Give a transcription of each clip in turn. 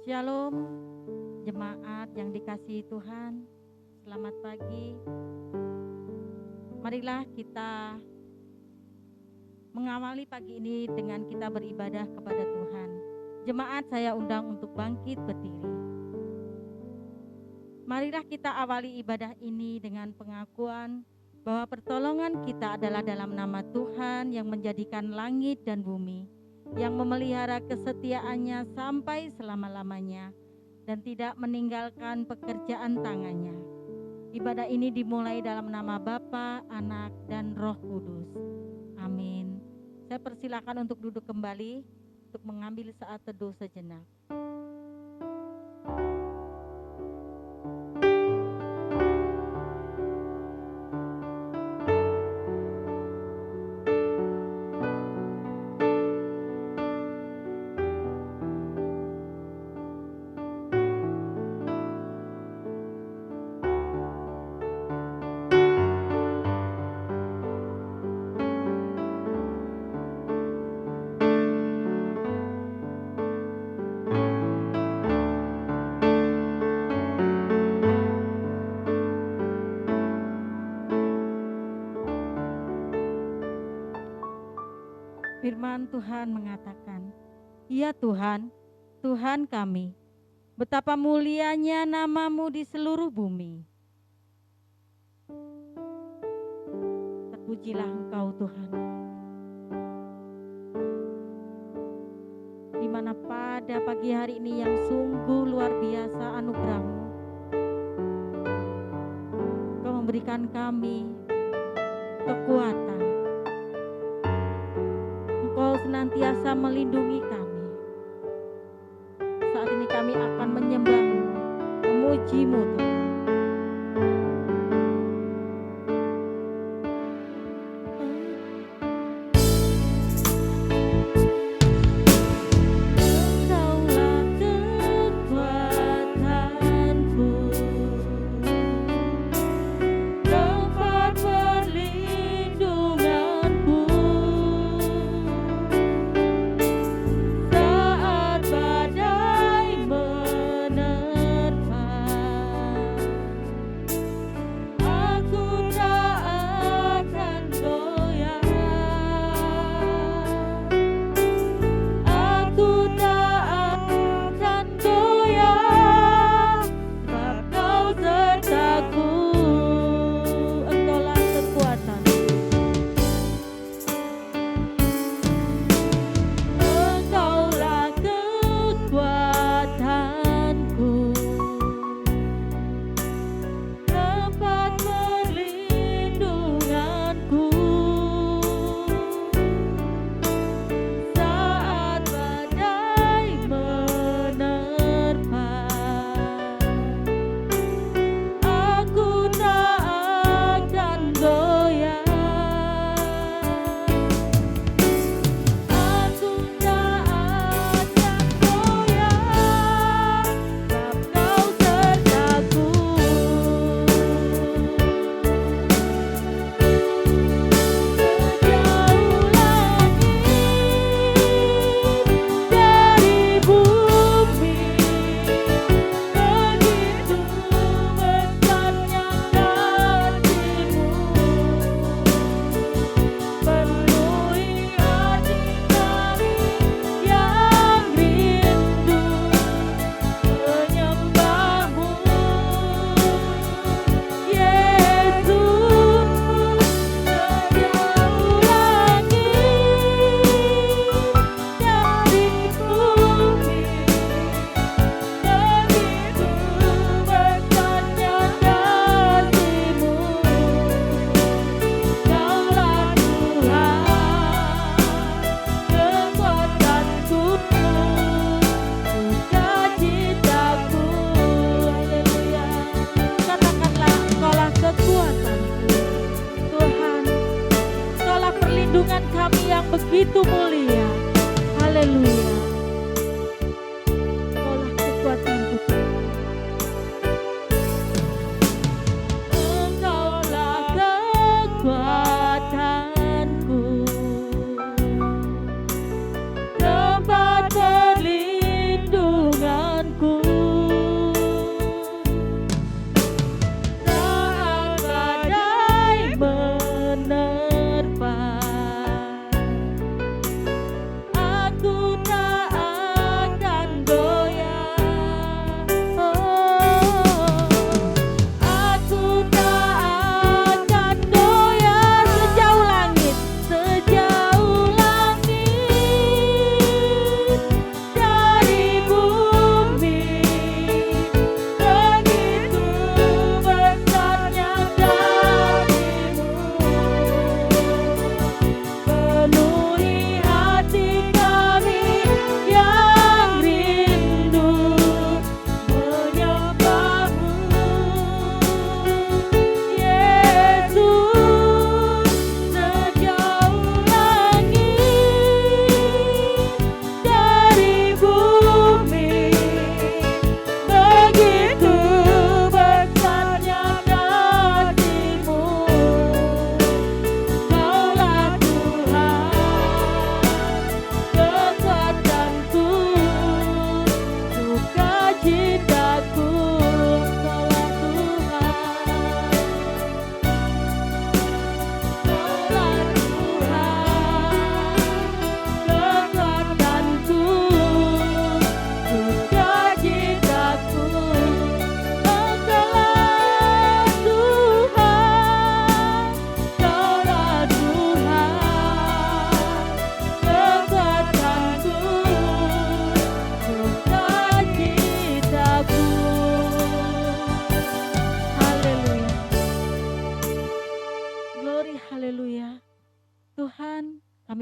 Shalom, jemaat yang dikasihi Tuhan. Selamat pagi. Marilah kita mengawali pagi ini dengan kita beribadah kepada Tuhan. Jemaat, saya undang untuk bangkit berdiri. Marilah kita awali ibadah ini dengan pengakuan bahwa pertolongan kita adalah dalam nama Tuhan yang menjadikan langit dan bumi, yang memelihara kesetiaannya sampai selama-lamanya dan tidak meninggalkan pekerjaan tangannya. Ibadah ini dimulai dalam nama Bapa, Anak, dan Roh Kudus. Amin. Saya persilakan untuk duduk kembali untuk mengambil saat teduh sejenak. Firman Tuhan mengatakan, "Ya Tuhan, Tuhan kami, betapa mulianya nama-Mu di seluruh bumi. Terpujilah Engkau Tuhan, di mana pada pagi hari ini yang sungguh luar biasa anugerah-Mu. Engkau memberikan kami kekuatan. Engkau senantiasa melindungi kami. Saat ini kami akan menyembah-Mu, memuji-Mu Tuhan. Engkaulah kekuatanku, tempat perlindunganku.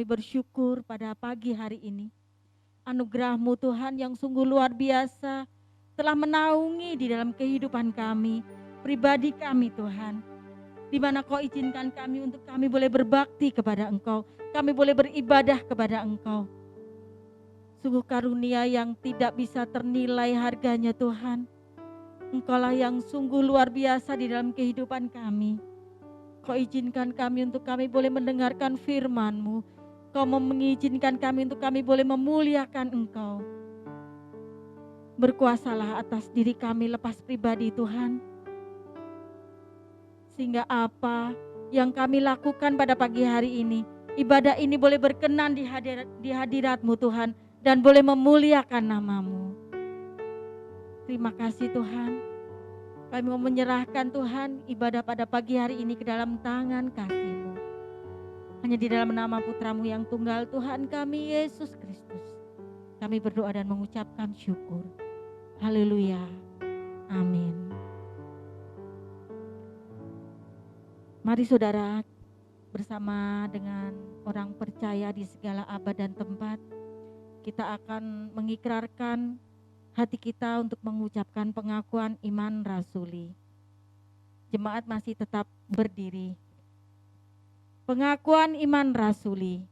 bersyukur pada pagi hari ini. Anugerah-Mu Tuhan yang sungguh luar biasa telah menaungi di dalam kehidupan kami, pribadi kami Tuhan. Di mana Kau izinkan kami untuk kami boleh berbakti kepada Engkau, kami boleh beribadah kepada Engkau. Sungguh karunia yang tidak bisa ternilai harganya Tuhan. Engkaulah yang sungguh luar biasa di dalam kehidupan kami. Kau izinkan kami untuk kami boleh mendengarkan firman-Mu. Kau mengizinkan kami untuk kami boleh memuliakan Engkau. Berkuasalah atas diri kami lepas pribadi Tuhan. Sehingga apa yang kami lakukan pada pagi hari ini, ibadah ini boleh berkenan di hadirat-Mu Tuhan, dan boleh memuliakan nama-Mu. Terima kasih Tuhan. Kami mau menyerahkan Tuhan ibadah pada pagi hari ini ke dalam tangan kasih-Mu. Hanya di dalam nama Putra-Mu yang tunggal Tuhan kami Yesus Kristus, kami berdoa dan mengucapkan syukur. Haleluya. Amin. Mari saudara, bersama dengan orang percaya di segala abad dan tempat, kita akan mengikrarkan hati kita untuk mengucapkan pengakuan iman rasuli. Jemaat masih tetap berdiri. Pengakuan iman rasuli.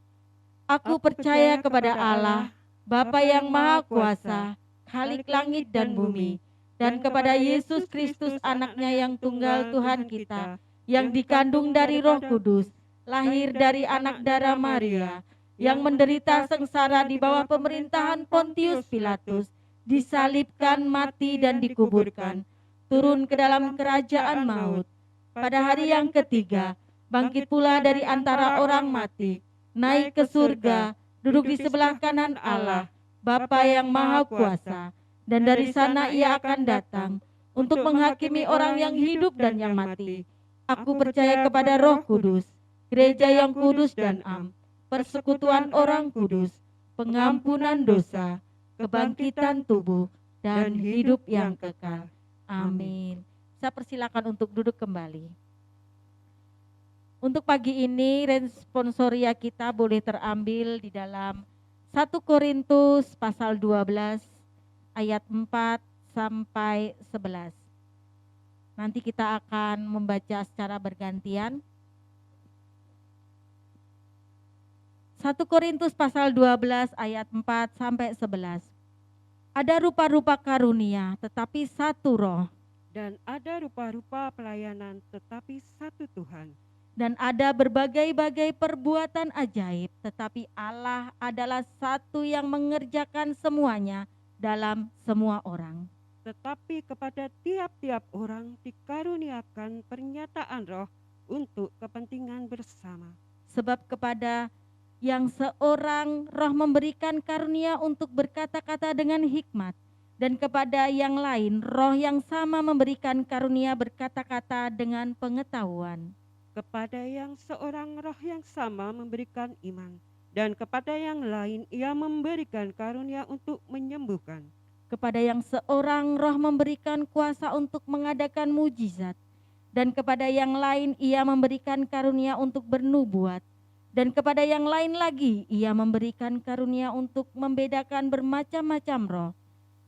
Aku percaya kepada Allah, Bapa yang Maha Kuasa, Khalik langit dan bumi, dan kepada Yesus Kristus anaknya yang tunggal Tuhan kita, yang dikandung dari Roh Kudus, lahir dari anak darah Maria, yang menderita sengsara di bawah pemerintahan Pontius Pilatus, disalibkan, mati dan dikuburkan, turun ke dalam kerajaan maut. Pada hari yang ketiga, bangkit pula dari antara orang mati, naik ke surga, duduk di sebelah kanan Allah, Bapa yang Maha Kuasa, dan dari sana Ia akan datang untuk menghakimi orang yang hidup dan yang mati. Aku percaya kepada Roh Kudus, gereja yang kudus dan am, persekutuan orang kudus, pengampunan dosa, kebangkitan tubuh, dan hidup yang kekal. Amin. Saya persilakan untuk duduk kembali. Untuk pagi ini responsoria kita boleh terambil di dalam 1 Korintus pasal 12 ayat 4 sampai 11. Nanti kita akan membaca secara bergantian. 1 Korintus pasal 12 ayat 4 sampai 11. Ada rupa-rupa karunia tetapi satu roh. Dan ada rupa-rupa pelayanan tetapi satu Tuhan. Dan ada berbagai-bagai perbuatan ajaib tetapi Allah adalah satu yang mengerjakan semuanya dalam semua orang. Tetapi kepada tiap-tiap orang dikaruniakan pernyataan roh untuk kepentingan bersama. Sebab kepada yang seorang roh memberikan karunia untuk berkata-kata dengan hikmat, dan kepada yang lain roh yang sama memberikan karunia berkata-kata dengan pengetahuan. Kepada yang seorang roh yang sama memberikan iman, dan kepada yang lain Ia memberikan karunia untuk menyembuhkan. Kepada yang seorang roh memberikan kuasa untuk mengadakan mujizat, dan kepada yang lain Ia memberikan karunia untuk bernubuat. Dan kepada yang lain lagi Ia memberikan karunia untuk membedakan bermacam-macam roh.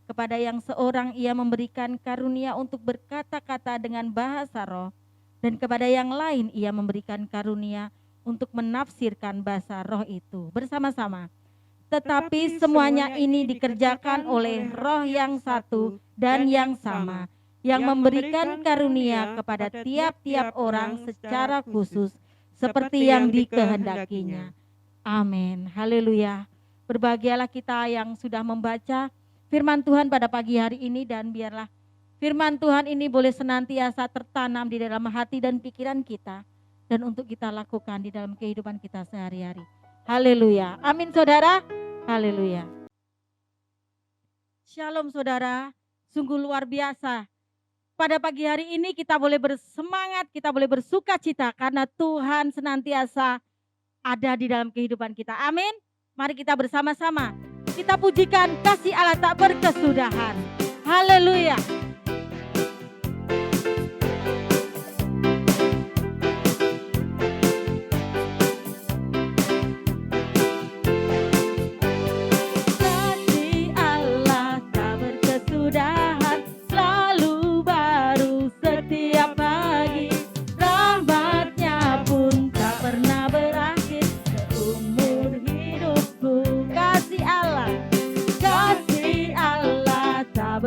Kepada yang seorang Ia memberikan karunia untuk berkata-kata dengan bahasa roh. Dan kepada yang lain Ia memberikan karunia untuk menafsirkan bahasa roh itu. Bersama-sama. Tetapi semuanya ini dikerjakan oleh roh yang satu dan yang sama, yang memberikan karunia kepada tiap-tiap orang secara khusus, seperti yang dikehendakinya. Amin. Haleluya. Berbahagialah kita yang sudah membaca firman Tuhan pada pagi hari ini, dan biarlah firman Tuhan ini boleh senantiasa tertanam di dalam hati dan pikiran kita, dan untuk kita lakukan di dalam kehidupan kita sehari-hari. Haleluya. Amin saudara. Haleluya. Shalom saudara. Sungguh luar biasa. Pada pagi hari ini kita boleh bersemangat, kita boleh bersuka cita karena Tuhan senantiasa ada di dalam kehidupan kita. Amin. Mari kita bersama-sama kita pujikan kasih Allah tak berkesudahan. Haleluya.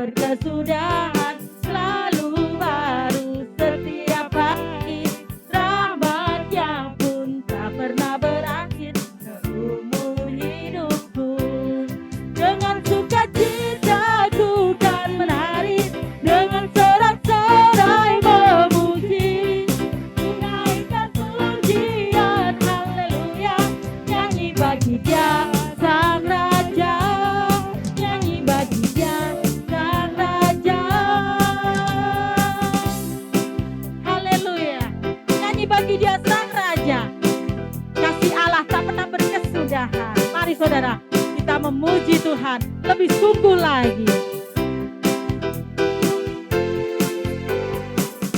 berkesudahan, selalu baru setiap pagi. Rahmat-Nya pun tak pernah berakhir seumur hidupku. Dengan sukacita ku kan menari, dengan sorak-sorai memuji, menaikkan pujian haleluya, nyanyi bagi Dia Sang Raja, nyanyi bagi Dia Sang Raja. Haleluya, nyanyi bagi Dia Sang Raja. Kasih Allah tak pernah berkesudahan. Mari saudara, kita memuji Tuhan lebih sungguh lagi.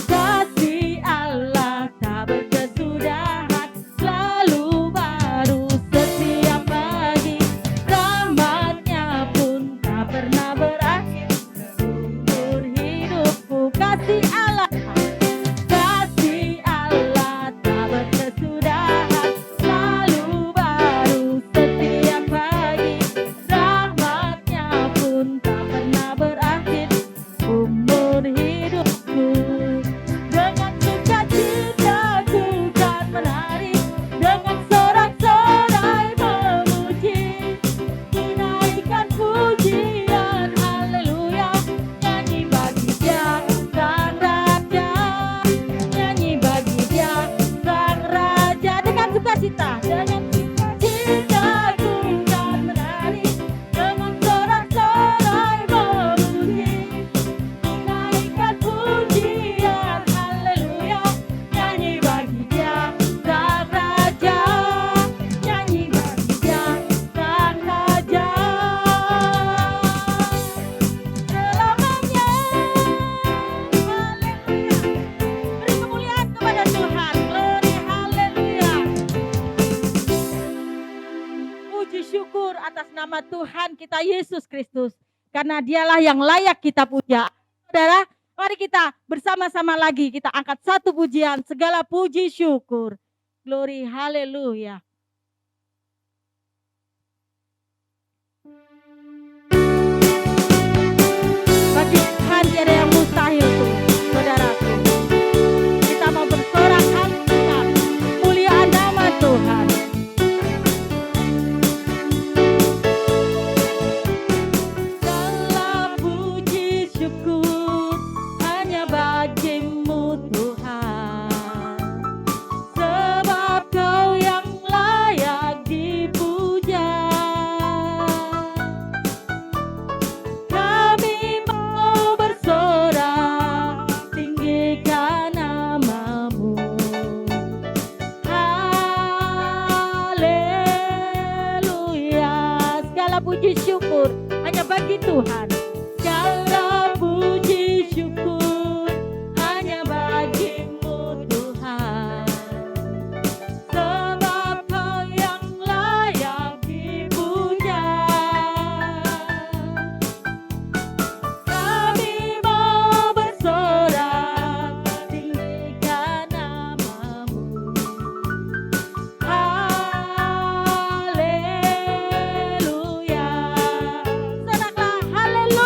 Kasih Allah tak berkesudahan, selalu baru setiap pagi. Rahmat-Nya pun tak pernah berakhir seumur hidupku. Kasih Allah tak berkesudahan, selalu baru setiap pagi. Rahmat-Nya pun tak pernah berakhir umur hidupku. Dengan sukacita ku kan menari, dengan sorak-sorai memuji, menaikkan pujian haleluya, nyanyi bagi Dia Sang Raja, nyanyi bagi Dia Sang Raja. Dengan sukacita ku kan menari, dengan sorak-sorai memuji, menaikkan pujian haleluya, nyanyi bagi Dia Sang Raja, nyanyi bagi Dia Sang Raja. Selamanya haleluya, beri kemuliaan kepada Tuhan. Glory haleluya. Puji syukur atas nama Tuhan kita Yesus Kristus, karena Dialah yang layak kita puja. Saudara, mari kita bersama-sama lagi kita angkat satu pujian, segala puji syukur. Glory haleluya. Bagi Tuhan tiada yang mustahil tuh, saudaraku. Kita mau bersorak haleluya, muliaan nama Tuhan. Segala puji syukur hanya bagi-Mu Tuhan, sebab Kau yang layak dipuja. Kami mau bersorak, tinggikan nama-Mu. Haleluya. Segala puji syukur hanya bagi Tuhan. Segala puji syukur hanya bagi-Mu Tuhan, sebab Kau yang layak dipuja. Kami mau bersorak, tinggikan nama-Mu. Haleluya. Soraklah haleluya.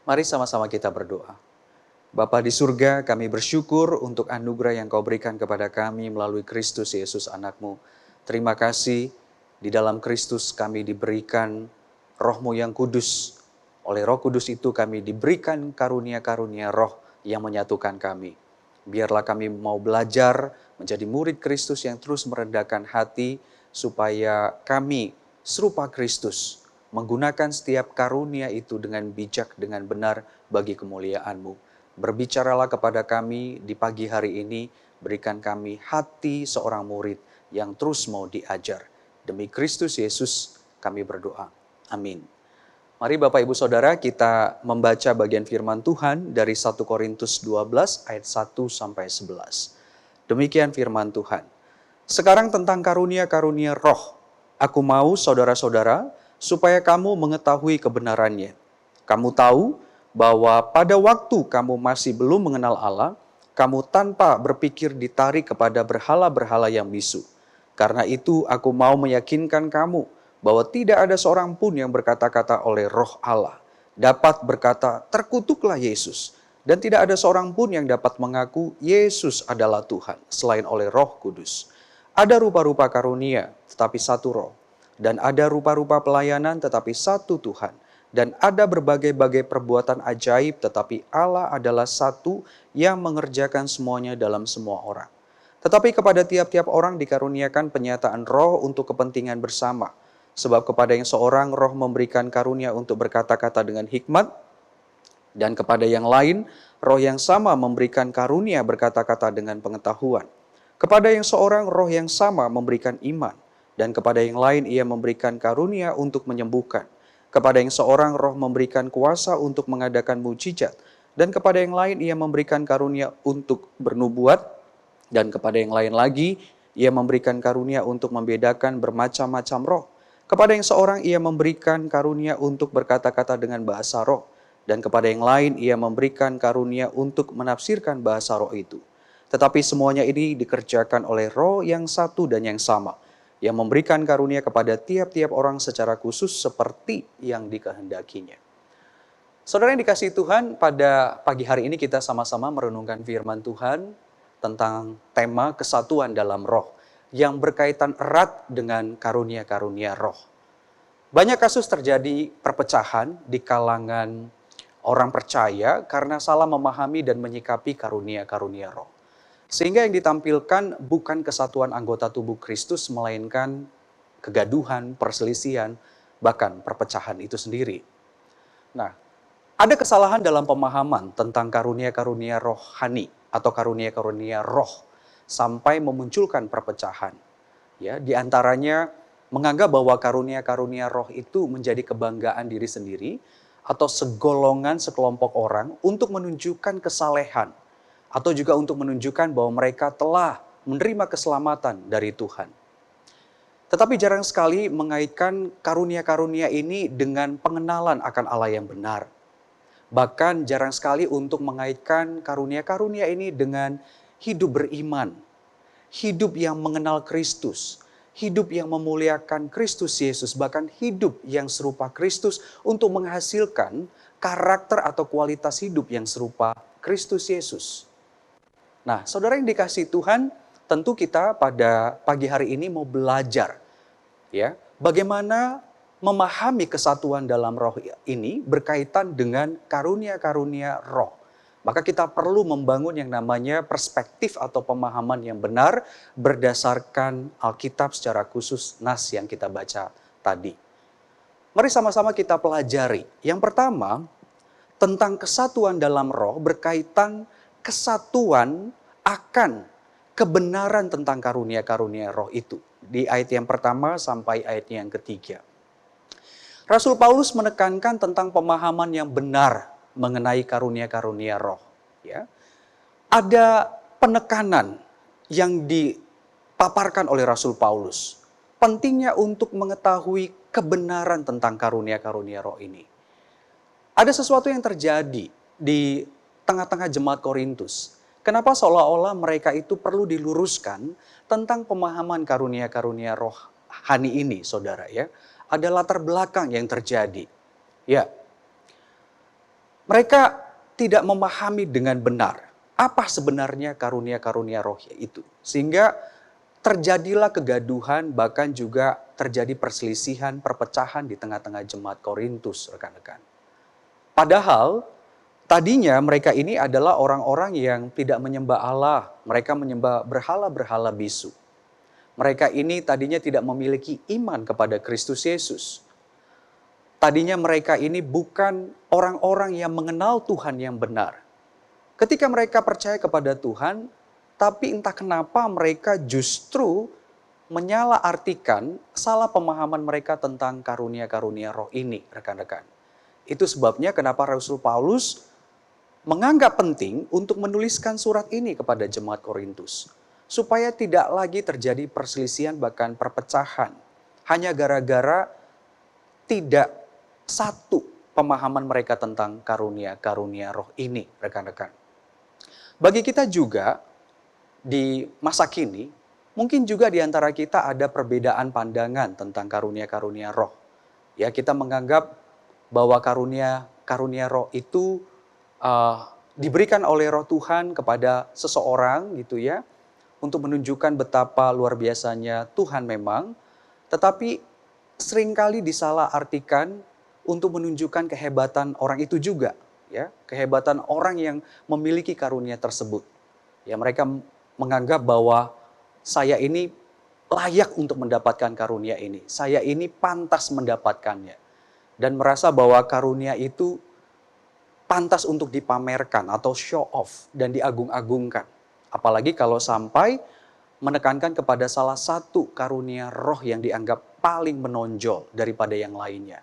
Mari sama-sama kita berdoa. Bapa di surga, kami bersyukur untuk anugerah yang Kau berikan kepada kami melalui Kristus Yesus anak-Mu. Terima kasih, di dalam Kristus kami diberikan Roh-Mu yang kudus. Oleh Roh Kudus itu kami diberikan karunia-karunia roh yang menyatukan kami. Biarlah kami mau belajar menjadi murid Kristus yang terus merendahkan hati, supaya kami serupa Kristus, menggunakan setiap karunia itu dengan bijak, dengan benar bagi kemuliaan-Mu. Berbicaralah kepada kami di pagi hari ini, berikan kami hati seorang murid yang terus mau diajar. Demi Kristus Yesus kami berdoa. Amin. Mari Bapak Ibu Saudara kita membaca bagian firman Tuhan dari 1 Korintus 12 ayat 1 sampai 11. Demikian firman Tuhan. Sekarang tentang karunia-karunia roh. Aku mau saudara-saudara supaya kamu mengetahui kebenarannya. Kamu tahu bahwa pada waktu kamu masih belum mengenal Allah, kamu tanpa berpikir ditarik kepada berhala-berhala yang bisu. Karena itu aku mau meyakinkan kamu bahwa tidak ada seorang pun yang berkata-kata oleh Roh Allah dapat berkata, terkutuklah Yesus. Dan tidak ada seorang pun yang dapat mengaku Yesus adalah Tuhan selain oleh Roh Kudus. Ada rupa-rupa karunia, tetapi satu Roh. Dan ada rupa-rupa pelayanan, tetapi satu Tuhan. Dan ada berbagai-bagai perbuatan ajaib, tetapi Allah adalah satu yang mengerjakan semuanya dalam semua orang. Tetapi kepada tiap-tiap orang dikaruniakan penyataan roh untuk kepentingan bersama. Sebab kepada yang seorang roh memberikan karunia untuk berkata-kata dengan hikmat, dan kepada yang lain roh yang sama memberikan karunia berkata-kata dengan pengetahuan. Kepada yang seorang roh yang sama memberikan iman, dan kepada yang lain ia memberikan karunia untuk menyembuhkan. Kepada yang seorang roh memberikan kuasa untuk mengadakan mujizat, dan kepada yang lain ia memberikan karunia untuk bernubuat, dan kepada yang lain lagi ia memberikan karunia untuk membedakan bermacam-macam roh. Kepada yang seorang ia memberikan karunia untuk berkata-kata dengan bahasa roh, dan kepada yang lain ia memberikan karunia untuk menafsirkan bahasa roh itu. Tetapi semuanya ini dikerjakan oleh Roh yang satu dan yang sama, yang memberikan karunia kepada tiap-tiap orang secara khusus seperti yang dikehendakinya. Saudara yang dikasihi Tuhan, pada pagi hari ini kita sama-sama merenungkan firman Tuhan tentang tema kesatuan dalam roh yang berkaitan erat dengan karunia-karunia roh. Banyak kasus terjadi perpecahan di kalangan orang percaya karena salah memahami dan menyikapi karunia-karunia roh. Sehingga yang ditampilkan bukan kesatuan anggota tubuh Kristus, melainkan kegaduhan, perselisihan, bahkan perpecahan itu sendiri. Nah, ada kesalahan dalam pemahaman tentang karunia-karunia rohani atau karunia-karunia roh sampai memunculkan perpecahan. Ya, di antaranya menganggap bahwa karunia-karunia roh itu menjadi kebanggaan diri sendiri atau segolongan, sekelompok orang untuk menunjukkan kesalehan, atau juga untuk menunjukkan bahwa mereka telah menerima keselamatan dari Tuhan. Tetapi jarang sekali mengaitkan karunia-karunia ini dengan pengenalan akan Allah yang benar. Bahkan jarang sekali untuk mengaitkan karunia-karunia ini dengan hidup beriman, hidup yang mengenal Kristus, hidup yang memuliakan Kristus Yesus, bahkan hidup yang serupa Kristus untuk menghasilkan karakter atau kualitas hidup yang serupa Kristus Yesus. Nah, saudara yang dikasihi Tuhan, tentu kita pada pagi hari ini mau belajar ya, bagaimana memahami kesatuan dalam roh ini berkaitan dengan karunia-karunia roh. Maka kita perlu membangun yang namanya perspektif atau pemahaman yang benar berdasarkan Alkitab, secara khusus nas yang kita baca tadi. Mari sama-sama kita pelajari. Yang pertama, tentang kesatuan dalam roh berkaitan kesatuan akan kebenaran tentang karunia-karunia roh itu. Di ayat yang pertama sampai ayat yang ketiga. Rasul Paulus menekankan tentang pemahaman yang benar mengenai karunia-karunia roh. Ya. Ada penekanan yang dipaparkan oleh Rasul Paulus. Pentingnya untuk mengetahui kebenaran tentang karunia-karunia roh ini. Ada sesuatu yang terjadi di tengah-tengah jemaat Korintus. Kenapa seolah-olah mereka itu perlu diluruskan tentang pemahaman karunia-karunia rohani ini, saudara ya. Ada latar belakang yang terjadi. Ya, Mereka tidak memahami dengan benar apa sebenarnya karunia-karunia roh itu. Sehingga terjadilah kegaduhan, bahkan juga terjadi perselisihan, perpecahan di tengah-tengah jemaat Korintus, rekan-rekan. Padahal tadinya mereka ini adalah orang-orang yang tidak menyembah Allah. Mereka menyembah berhala-berhala bisu. Mereka ini tadinya tidak memiliki iman kepada Kristus Yesus. Tadinya mereka ini bukan orang-orang yang mengenal Tuhan yang benar. Ketika mereka percaya kepada Tuhan, tapi entah kenapa mereka justru menyalahartikan salah pemahaman mereka tentang karunia-karunia roh ini, rekan-rekan. Itu sebabnya kenapa Rasul Paulus menganggap penting untuk menuliskan surat ini kepada jemaat Korintus. Supaya tidak lagi terjadi perselisihan bahkan perpecahan. Hanya gara-gara tidak satu pemahaman mereka tentang karunia-karunia roh ini, rekan-rekan. Bagi kita juga di masa kini, mungkin juga di antara kita ada perbedaan pandangan tentang karunia-karunia roh. Ya, kita menganggap bahwa karunia roh itu diberikan oleh roh Tuhan kepada seseorang gitu ya, untuk menunjukkan betapa luar biasanya Tuhan memang, tetapi seringkali disalahartikan untuk menunjukkan kehebatan orang itu juga, ya, kehebatan orang yang memiliki karunia tersebut. Ya, mereka menganggap bahwa saya ini layak untuk mendapatkan karunia ini, saya ini pantas mendapatkannya, dan merasa bahwa karunia itu pantas untuk dipamerkan atau show off dan diagung-agungkan. Apalagi kalau sampai menekankan kepada salah satu karunia roh yang dianggap paling menonjol daripada yang lainnya.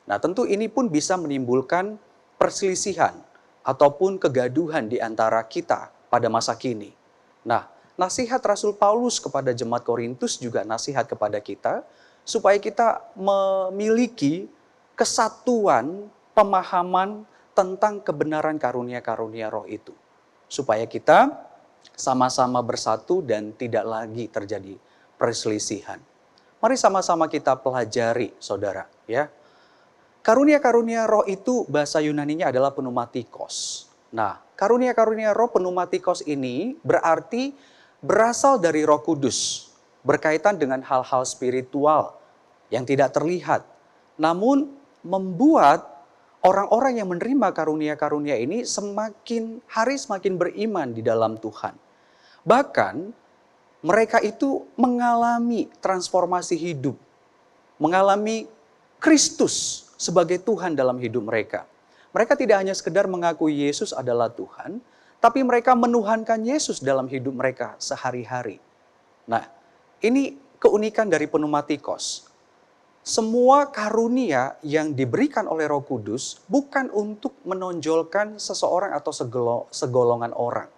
Nah, tentu ini pun bisa menimbulkan perselisihan ataupun kegaduhan di antara kita pada masa kini. Nah, nasihat Rasul Paulus kepada jemaat Korintus juga nasihat kepada kita supaya kita memiliki kesatuan pemahaman tentang kebenaran karunia-karunia roh itu. Supaya kita sama-sama bersatu dan tidak lagi terjadi perselisihan. Mari sama-sama kita pelajari, saudara, ya. Karunia-karunia roh itu bahasa Yunaninya adalah pneumatikos. Nah, karunia-karunia roh pneumatikos ini berarti berasal dari Roh Kudus, berkaitan dengan hal-hal spiritual yang tidak terlihat, namun membuat orang-orang yang menerima karunia-karunia ini semakin hari semakin beriman di dalam Tuhan. Bahkan mereka itu mengalami transformasi hidup, mengalami Kristus sebagai Tuhan dalam hidup mereka. Mereka tidak hanya sekedar mengakui Yesus adalah Tuhan, tapi mereka menuhankan Yesus dalam hidup mereka sehari-hari. Nah, ini keunikan dari pneumatikos. Semua karunia yang diberikan oleh Roh Kudus bukan untuk menonjolkan seseorang atau segolongan orang.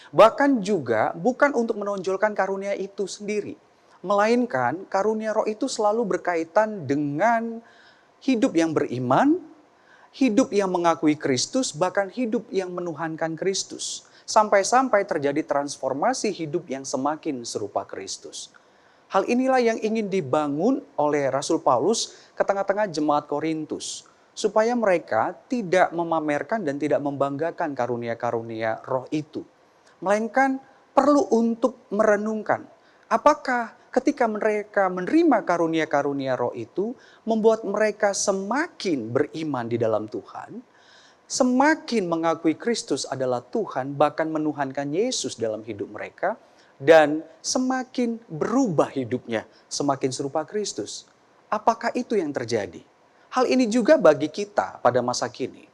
Bahkan juga bukan untuk menonjolkan karunia itu sendiri. Melainkan karunia roh itu selalu berkaitan dengan hidup yang beriman, hidup yang mengakui Kristus, bahkan hidup yang menuhankan Kristus. Sampai-sampai terjadi transformasi hidup yang semakin serupa Kristus. Hal inilah yang ingin dibangun oleh Rasul Paulus ke tengah-tengah jemaat Korintus. Supaya mereka tidak memamerkan dan tidak membanggakan karunia-karunia roh itu. Melainkan perlu untuk merenungkan apakah ketika mereka menerima karunia-karunia roh itu membuat mereka semakin beriman di dalam Tuhan, semakin mengakui Kristus adalah Tuhan, bahkan menuhankan Yesus dalam hidup mereka, dan semakin berubah hidupnya, semakin serupa Kristus. Apakah itu yang terjadi? Hal ini juga bagi kita pada masa kini.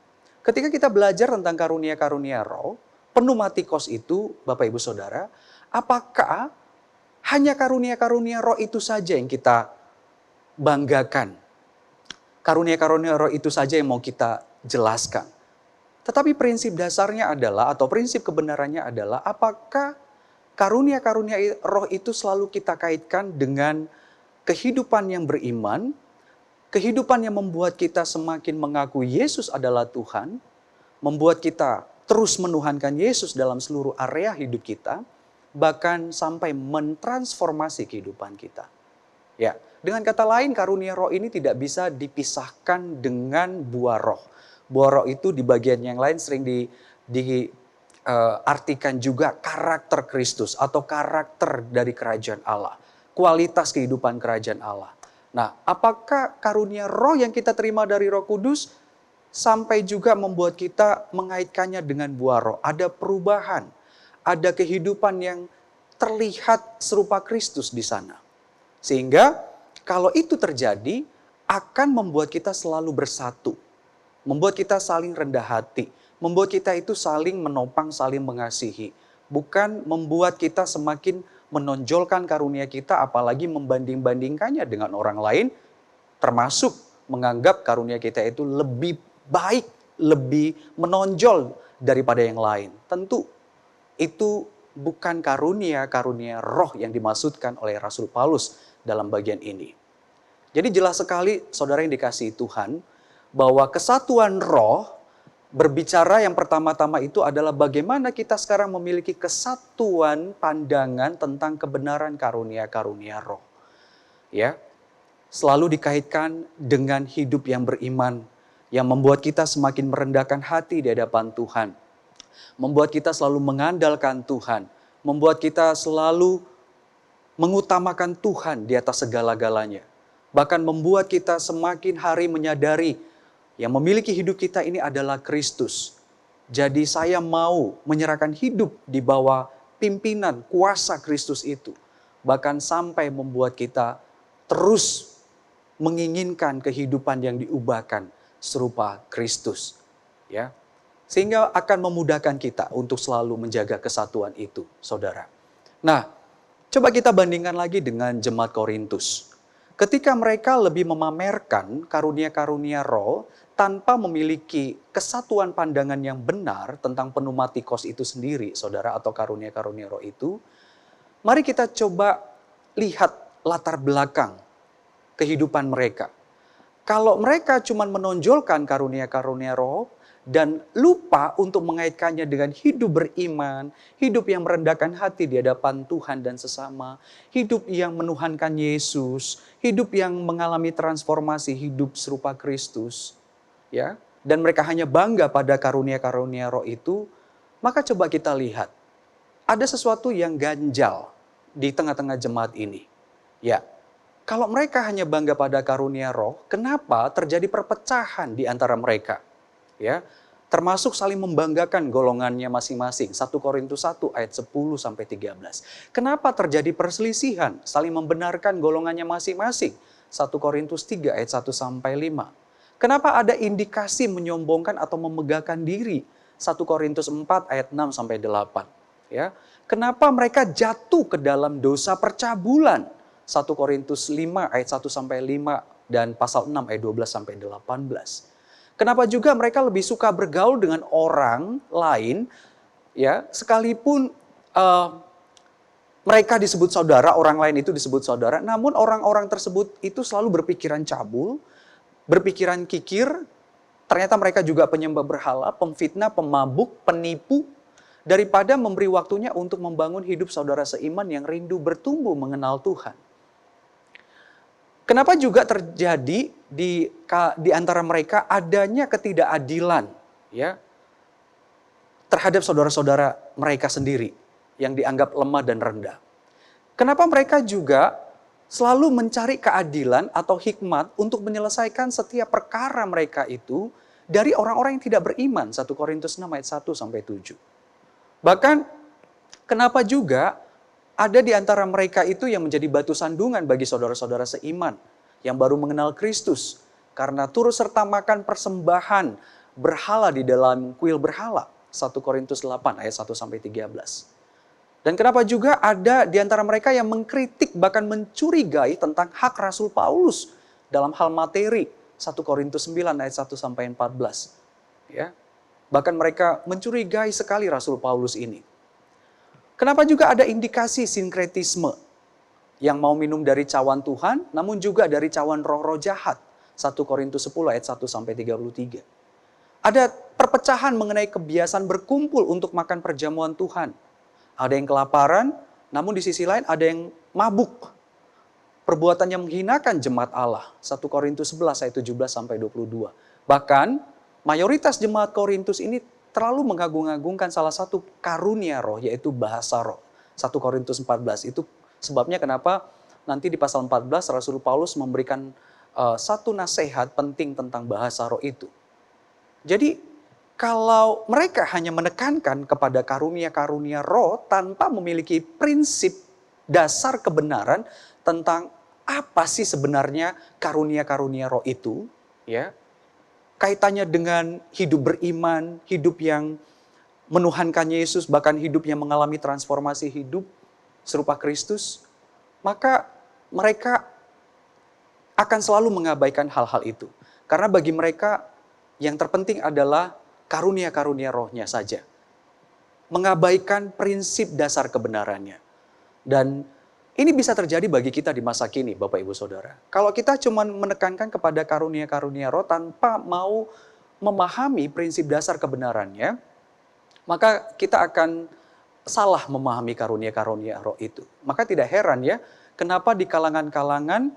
Ketika kita belajar tentang karunia-karunia roh, pneumatikos itu, Bapak Ibu Saudara, apakah hanya karunia-karunia roh itu saja yang kita banggakan? Karunia-karunia roh itu saja yang mau kita jelaskan. Tetapi prinsip dasarnya adalah, atau prinsip kebenarannya adalah, apakah karunia-karunia roh itu selalu kita kaitkan dengan kehidupan yang beriman, kehidupan yang membuat kita semakin mengakui Yesus adalah Tuhan, membuat kita terus menuhankan Yesus dalam seluruh area hidup kita, bahkan sampai mentransformasi kehidupan kita. Ya, dengan kata lain karunia roh ini tidak bisa dipisahkan dengan buah roh. Buah roh itu di bagian yang lain sering artikan juga karakter Kristus atau karakter dari kerajaan Allah. Kualitas kehidupan kerajaan Allah. Nah, apakah karunia roh yang kita terima dari Roh Kudus sampai juga membuat kita mengaitkannya dengan buah roh? Ada perubahan, ada kehidupan yang terlihat serupa Kristus di sana. Sehingga kalau itu terjadi akan membuat kita selalu bersatu. Membuat kita saling rendah hati. Membuat kita itu saling menopang, saling mengasihi. Bukan membuat kita semakin menonjolkan karunia kita, apalagi membanding-bandingkannya dengan orang lain, termasuk menganggap karunia kita itu lebih baik, lebih menonjol daripada yang lain. Tentu itu bukan karunia roh yang dimaksudkan oleh Rasul Paulus dalam bagian ini. Jadi jelas sekali saudara yang dikasihi Tuhan, bahwa kesatuan roh berbicara yang pertama-tama itu adalah bagaimana kita sekarang memiliki kesatuan pandangan tentang kebenaran karunia-karunia roh. Ya, selalu dikaitkan dengan hidup yang beriman, yang membuat kita semakin merendahkan hati di hadapan Tuhan. Membuat kita selalu mengandalkan Tuhan, membuat kita selalu mengutamakan Tuhan di atas segala-galanya. Bahkan membuat kita semakin hari menyadari yang memiliki hidup kita ini adalah Kristus. Jadi saya mau menyerahkan hidup di bawah pimpinan kuasa Kristus itu. Bahkan sampai membuat kita terus menginginkan kehidupan yang diubahkan serupa Kristus. Ya, sehingga akan memudahkan kita untuk selalu menjaga kesatuan itu, saudara. Nah, coba kita bandingkan lagi dengan jemaat Korintus. Ketika mereka lebih memamerkan karunia-karunia roh tanpa memiliki kesatuan pandangan yang benar tentang pneumatikos itu sendiri, saudara, atau karunia-karunia roh itu, mari kita coba lihat latar belakang kehidupan mereka. Kalau mereka cuma menonjolkan karunia-karunia roh dan lupa untuk mengaitkannya dengan hidup beriman, hidup yang merendahkan hati di hadapan Tuhan dan sesama, hidup yang menuhankan Yesus, hidup yang mengalami transformasi hidup serupa Kristus, ya, dan mereka hanya bangga pada karunia-karunia roh itu, maka coba kita lihat, ada sesuatu yang ganjal di tengah-tengah jemaat ini. Ya, kalau mereka hanya bangga pada karunia roh, kenapa terjadi perpecahan di antara mereka? Ya, termasuk saling membanggakan golongannya masing-masing. 1 Korintus 1 ayat 10 sampai 13. Kenapa terjadi perselisihan? Saling membenarkan golongannya masing-masing. 1 Korintus 3 ayat 1 sampai 5. Kenapa ada indikasi menyombongkan atau memegahkan diri? 1 Korintus 4 ayat 6 sampai 8. Ya. Kenapa mereka jatuh ke dalam dosa percabulan? 1 Korintus 5 ayat 1 sampai 5 dan pasal 6 ayat 12 sampai 18. Kenapa juga mereka lebih suka bergaul dengan orang lain, ya, sekalipun mereka disebut saudara, orang lain itu disebut saudara, namun orang-orang tersebut itu selalu berpikiran cabul, berpikiran kikir, ternyata mereka juga penyembah berhala, pemfitnah, pemabuk, penipu, daripada memberi waktunya untuk membangun hidup saudara seiman yang rindu bertumbuh mengenal Tuhan. Kenapa juga terjadi di antara mereka adanya ketidakadilan, ya, terhadap saudara-saudara mereka sendiri yang dianggap lemah dan rendah? Kenapa mereka juga selalu mencari keadilan atau hikmat untuk menyelesaikan setiap perkara mereka itu dari orang-orang yang tidak beriman? 1 Korintus 6 ayat 1 sampai 7. Bahkan kenapa juga ada di antara mereka itu yang menjadi batu sandungan bagi saudara-saudara seiman yang baru mengenal Kristus karena turut serta makan persembahan berhala di dalam kuil berhala. 1 Korintus 8 ayat 1 sampai 13. Dan kenapa juga ada di antara mereka yang mengkritik bahkan mencurigai tentang hak Rasul Paulus dalam hal materi. 1 Korintus 9 ayat 1 sampai 14. Ya. Bahkan mereka mencurigai sekali Rasul Paulus ini. Kenapa juga ada indikasi sinkretisme yang mau minum dari cawan Tuhan, namun juga dari cawan roh-roh jahat. 1 Korintus 10 ayat 1 sampai 33. Ada perpecahan mengenai kebiasaan berkumpul untuk makan perjamuan Tuhan. Ada yang kelaparan, namun di sisi lain ada yang mabuk. Perbuatan yang menghinakan jemaat Allah. 1 Korintus 11 ayat 17 sampai 22. Bahkan mayoritas jemaat Korintus ini terlalu mengagung-agungkan salah satu karunia roh, yaitu bahasa roh. 1 Korintus 14 itu sebabnya kenapa nanti di pasal 14 Rasul Paulus memberikan satu nasihat penting tentang bahasa roh itu. Jadi kalau mereka hanya menekankan kepada karunia-karunia roh tanpa memiliki prinsip dasar kebenaran tentang apa sih sebenarnya karunia-karunia roh itu, ya, kaitannya dengan hidup beriman, hidup yang menuhankan Yesus, bahkan hidup yang mengalami transformasi hidup serupa Kristus, maka mereka akan selalu mengabaikan hal-hal itu. Karena bagi mereka yang terpenting adalah karunia-karunia rohnya saja. Mengabaikan prinsip dasar kebenarannya. Dan ini bisa terjadi bagi kita di masa kini, Bapak Ibu Saudara. Kalau kita cuma menekankan kepada karunia-karunia roh tanpa mau memahami prinsip dasar kebenarannya, maka kita akan salah memahami karunia-karunia roh itu. Maka tidak heran ya, kenapa di kalangan-kalangan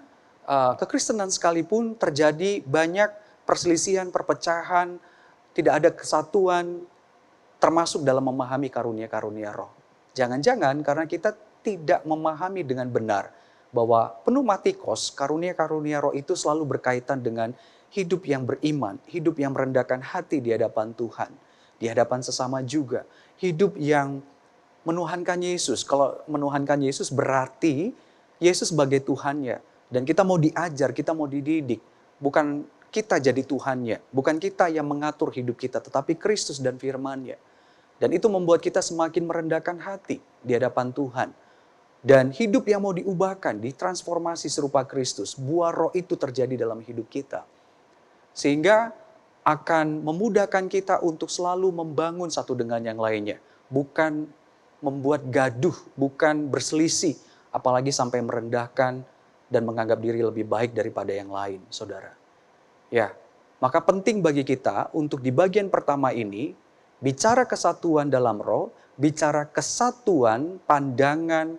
kekristenan sekalipun terjadi banyak perselisihan, perpecahan, tidak ada kesatuan, termasuk dalam memahami karunia-karunia roh. Jangan-jangan karena kita tidak memahami dengan benar bahwa pneumatikos, karunia-karunia roh itu selalu berkaitan dengan hidup yang beriman, hidup yang merendahkan hati di hadapan Tuhan, di hadapan sesama juga, hidup yang menuhankan Yesus. Kalau menuhankan Yesus berarti Yesus sebagai Tuhannya, dan kita mau diajar, kita mau dididik, bukan kita jadi Tuhannya, bukan kita yang mengatur hidup kita, tetapi Kristus dan firman-Nya. Dan itu membuat kita semakin merendahkan hati di hadapan Tuhan. Dan hidup yang mau diubahkan, ditransformasi serupa Kristus, buah roh itu terjadi dalam hidup kita. Sehingga akan memudahkan kita untuk selalu membangun satu dengan yang lainnya. Bukan membuat gaduh, bukan berselisih, apalagi sampai merendahkan dan menganggap diri lebih baik daripada yang lain, saudara. Ya, maka penting bagi kita untuk di bagian pertama ini, bicara kesatuan dalam roh, bicara kesatuan pandangan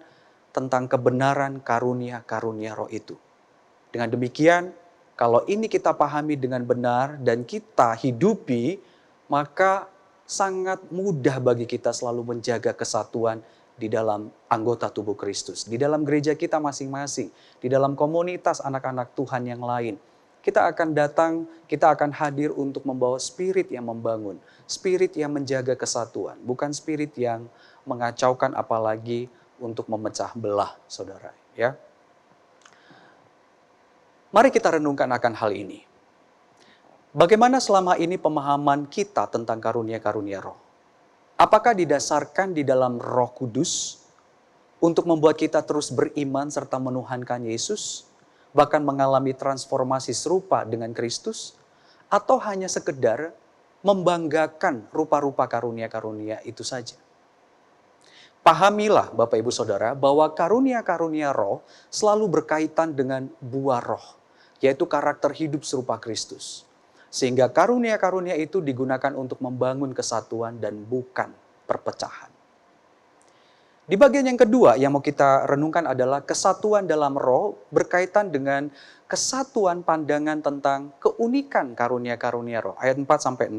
tentang kebenaran karunia-karunia roh itu. Dengan demikian, kalau ini kita pahami dengan benar dan kita hidupi, maka sangat mudah bagi kita selalu menjaga kesatuan di dalam anggota tubuh Kristus, di dalam gereja kita masing-masing, di dalam komunitas anak-anak Tuhan yang lain. Kita akan datang, kita akan hadir untuk membawa spirit yang membangun, spirit yang menjaga kesatuan, bukan spirit yang mengacaukan apalagi untuk memecah belah, saudara. Ya, mari kita renungkan akan hal ini. Bagaimana selama ini pemahaman kita tentang karunia-karunia roh? Apakah didasarkan di dalam Roh Kudus untuk membuat kita terus beriman serta menuhankan Yesus, bahkan mengalami transformasi serupa dengan Kristus, atau hanya sekedar membanggakan rupa-rupa karunia-karunia itu saja? Pahamilah Bapak Ibu Saudara bahwa karunia-karunia roh selalu berkaitan dengan buah roh, yaitu karakter hidup serupa Kristus. Sehingga karunia-karunia itu digunakan untuk membangun kesatuan dan bukan perpecahan. Di bagian yang kedua yang mau kita renungkan adalah kesatuan dalam roh berkaitan dengan kesatuan pandangan tentang keunikan karunia-karunia roh. Ayat 4-6.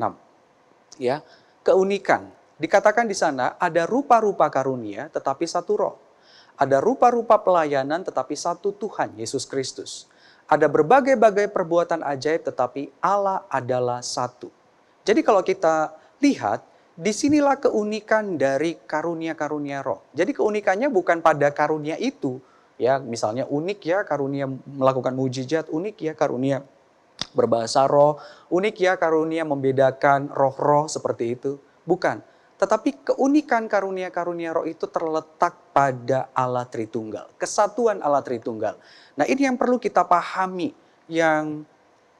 Ya, keunikan. Dikatakan di sana ada rupa-rupa karunia tetapi satu roh. Ada rupa-rupa pelayanan tetapi satu Tuhan, Yesus Kristus. Ada berbagai-bagai perbuatan ajaib tetapi Allah adalah satu. Jadi kalau kita lihat, disinilah keunikan dari karunia-karunia roh. Jadi keunikannya bukan pada karunia itu. Ya, misalnya unik ya karunia melakukan mujizat, unik ya karunia berbahasa roh, unik ya karunia membedakan roh-roh seperti itu. Bukan. Tetapi keunikan karunia-karunia roh itu terletak pada Allah Tritunggal. Kesatuan Allah Tritunggal. Nah, ini yang perlu kita pahami, yang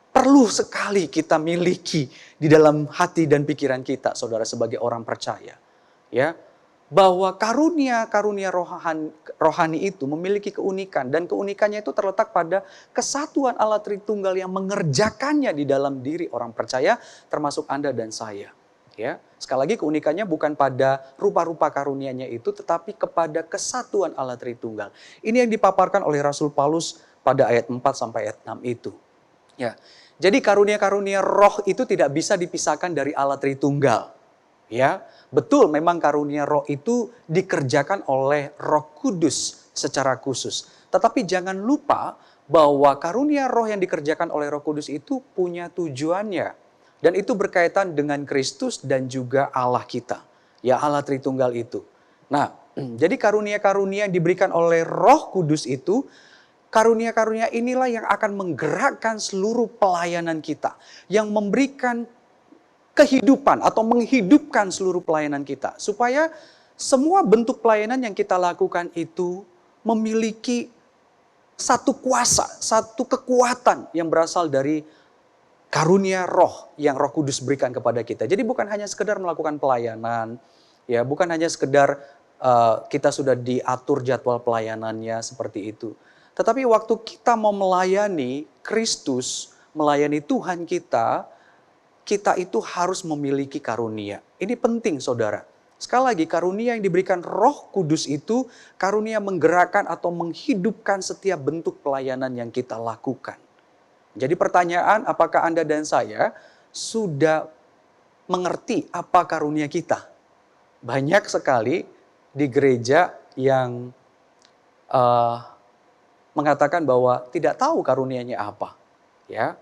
perlu sekali kita miliki di dalam hati dan pikiran kita, saudara, sebagai orang percaya. Ya, bahwa karunia-karunia rohani itu memiliki keunikan, dan keunikannya itu terletak pada kesatuan Allah Tritunggal yang mengerjakannya di dalam diri orang percaya, termasuk Anda dan saya. Ya, sekali lagi keunikannya bukan pada rupa-rupa karunia-Nya itu, tetapi kepada kesatuan Allah Tritunggal. Ini yang dipaparkan oleh Rasul Paulus pada ayat 4 sampai ayat 6 itu. Ya. Jadi karunia-karunia roh itu tidak bisa dipisahkan dari Allah Tritunggal. Ya, betul memang karunia roh itu dikerjakan oleh Roh Kudus secara khusus. Tetapi jangan lupa bahwa karunia roh yang dikerjakan oleh Roh Kudus itu punya tujuannya. Dan itu berkaitan dengan Kristus dan juga Allah kita. Ya, Allah Tritunggal itu. Nah, jadi karunia-karunia yang diberikan oleh Roh Kudus itu, karunia-karunia inilah yang akan menggerakkan seluruh pelayanan kita. Yang memberikan kehidupan atau menghidupkan seluruh pelayanan kita. Supaya semua bentuk pelayanan yang kita lakukan itu memiliki satu kuasa, satu kekuatan yang berasal dari karunia roh yang Roh Kudus berikan kepada kita. Jadi bukan hanya sekedar melakukan pelayanan, ya, bukan hanya sekedar kita sudah diatur jadwal pelayanannya seperti itu. Tetapi waktu kita mau melayani Kristus, melayani Tuhan kita itu harus memiliki karunia. Ini penting, saudara. Sekali lagi, karunia yang diberikan Roh Kudus itu karunia menggerakkan atau menghidupkan setiap bentuk pelayanan yang kita lakukan. Jadi pertanyaan, apakah Anda dan saya sudah mengerti apa karunia kita? Banyak sekali di gereja yang mengatakan bahwa tidak tahu karunianya apa. Ya,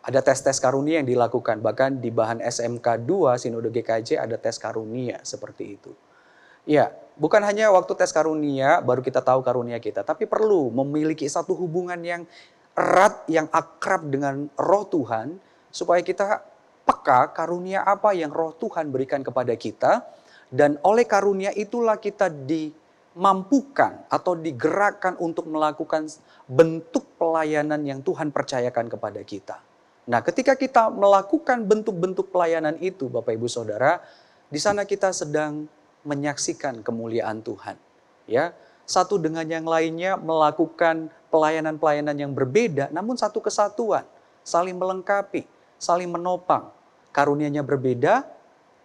ada tes-tes karunia yang dilakukan, bahkan di bahan SMK 2 Sinode GKJ ada tes karunia seperti itu. Ya, bukan hanya waktu tes karunia baru kita tahu karunia kita, tapi perlu memiliki satu hubungan yang erat, yang akrab dengan Roh Tuhan, supaya kita peka karunia apa yang Roh Tuhan berikan kepada kita, dan oleh karunia itulah kita dimampukan atau digerakkan untuk melakukan bentuk pelayanan yang Tuhan percayakan kepada kita. Nah, ketika kita melakukan bentuk-bentuk pelayanan itu, Bapak Ibu Saudara, di sana kita sedang menyaksikan kemuliaan Tuhan. Ya, satu dengan yang lainnya melakukan pelayanan-pelayanan yang berbeda, namun satu kesatuan, saling melengkapi, saling menopang. Karunianya berbeda,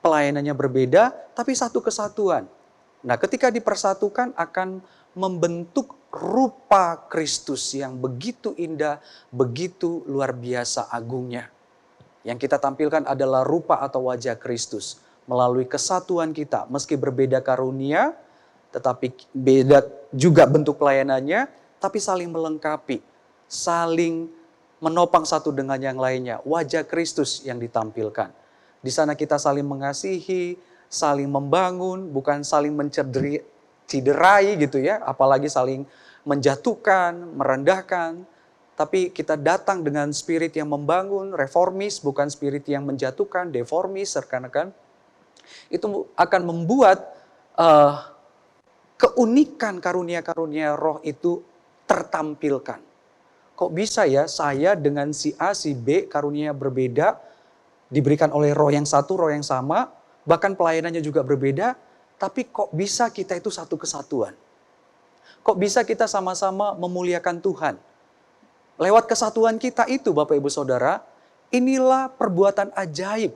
pelayanannya berbeda, tapi satu kesatuan. Nah, ketika dipersatukan akan membentuk rupa Kristus yang begitu indah, begitu luar biasa agungnya. Yang kita tampilkan adalah rupa atau wajah Kristus melalui kesatuan kita. Meski berbeda karunia, tetapi beda juga bentuk pelayanannya, tapi saling melengkapi, saling menopang satu dengan yang lainnya. Wajah Kristus yang ditampilkan. Di sana kita saling mengasihi, saling membangun, bukan saling menciderai gitu ya, apalagi saling menjatuhkan, merendahkan. Tapi kita datang dengan spirit yang membangun, reformis, bukan spirit yang menjatuhkan, deformis, seakan-akan. Itu akan membuat keunikan karunia-karunia roh itu tertampilkan. Kok bisa ya saya dengan si A, si B karunia berbeda, diberikan oleh roh yang satu, roh yang sama, bahkan pelayanannya juga berbeda, tapi kok bisa kita itu satu kesatuan? Kok bisa kita sama-sama memuliakan Tuhan? Lewat kesatuan kita itu, Bapak Ibu Saudara, inilah perbuatan ajaib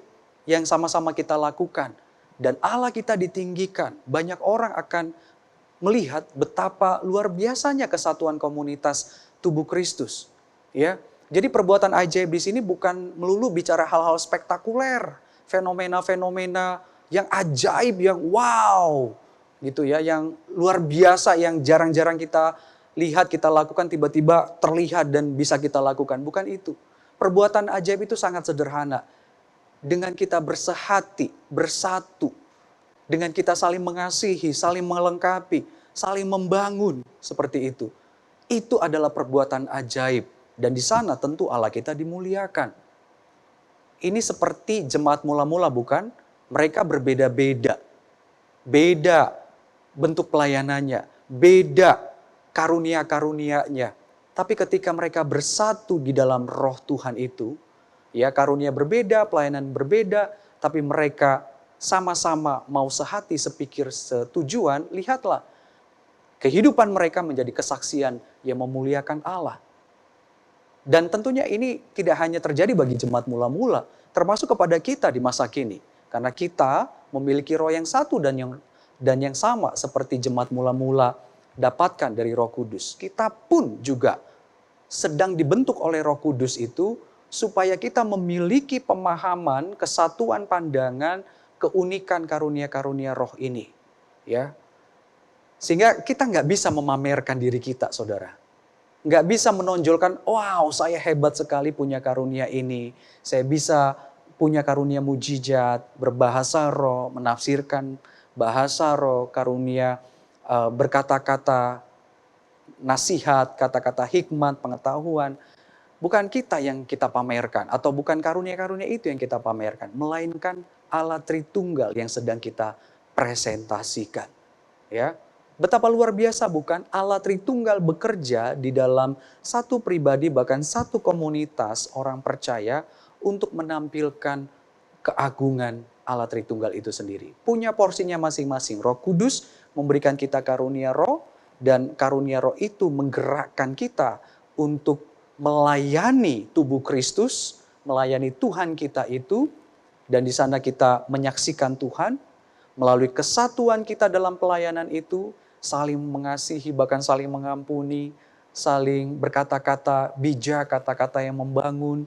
yang sama-sama kita lakukan. Dan Allah kita ditinggikan. Banyak orang akan melihat betapa luar biasanya kesatuan komunitas tubuh Kristus. Ya, jadi perbuatan ajaib di sini bukan melulu bicara hal-hal spektakuler, fenomena-fenomena yang ajaib, yang wow, gitu ya, yang luar biasa, yang jarang-jarang kita lihat, kita lakukan, tiba-tiba terlihat dan bisa kita lakukan. Bukan itu. Perbuatan ajaib itu sangat sederhana. Dengan kita bersehati, bersatu, dengan kita saling mengasihi, saling melengkapi, saling membangun, seperti itu. Itu adalah perbuatan ajaib. Dan di sana tentu Allah kita dimuliakan. Ini seperti jemaat mula-mula, bukan? Mereka berbeda-beda. Beda bentuk pelayanannya, beda karunia-karunianya. Tapi ketika mereka bersatu di dalam roh Tuhan itu, ya, karunia berbeda, pelayanan berbeda, tapi mereka sama-sama mau sehati, sepikir, setujuan, lihatlah. Kehidupan mereka menjadi kesaksian yang memuliakan Allah. Dan tentunya ini tidak hanya terjadi bagi jemaat mula-mula, termasuk kepada kita di masa kini. Karena kita memiliki roh yang satu dan yang sama seperti jemaat mula-mula dapatkan dari Roh Kudus. Kita pun juga sedang dibentuk oleh Roh Kudus itu supaya kita memiliki pemahaman, kesatuan pandangan, keunikan karunia-karunia roh ini. Ya, sehingga kita nggak bisa memamerkan diri kita, saudara. Nggak bisa menonjolkan, wow saya hebat sekali punya karunia ini. Saya bisa punya karunia mujizat, berbahasa roh, menafsirkan bahasa roh, karunia berkata-kata nasihat, kata-kata hikmat, pengetahuan. Bukan kita yang kita pamerkan, atau bukan karunia-karunia itu yang kita pamerkan, melainkan Allah Tritunggal yang sedang kita presentasikan. Ya, betapa luar biasa bukan Allah Tritunggal bekerja di dalam satu pribadi, bahkan satu komunitas orang percaya untuk menampilkan keagungan Allah Tritunggal itu sendiri. Punya porsinya masing-masing. Roh Kudus memberikan kita karunia roh, dan karunia roh itu menggerakkan kita untuk melayani tubuh Kristus, melayani Tuhan kita itu, dan di sana kita menyaksikan Tuhan, melalui kesatuan kita dalam pelayanan itu, saling mengasihi, bahkan saling mengampuni, saling berkata-kata bijak, kata-kata yang membangun,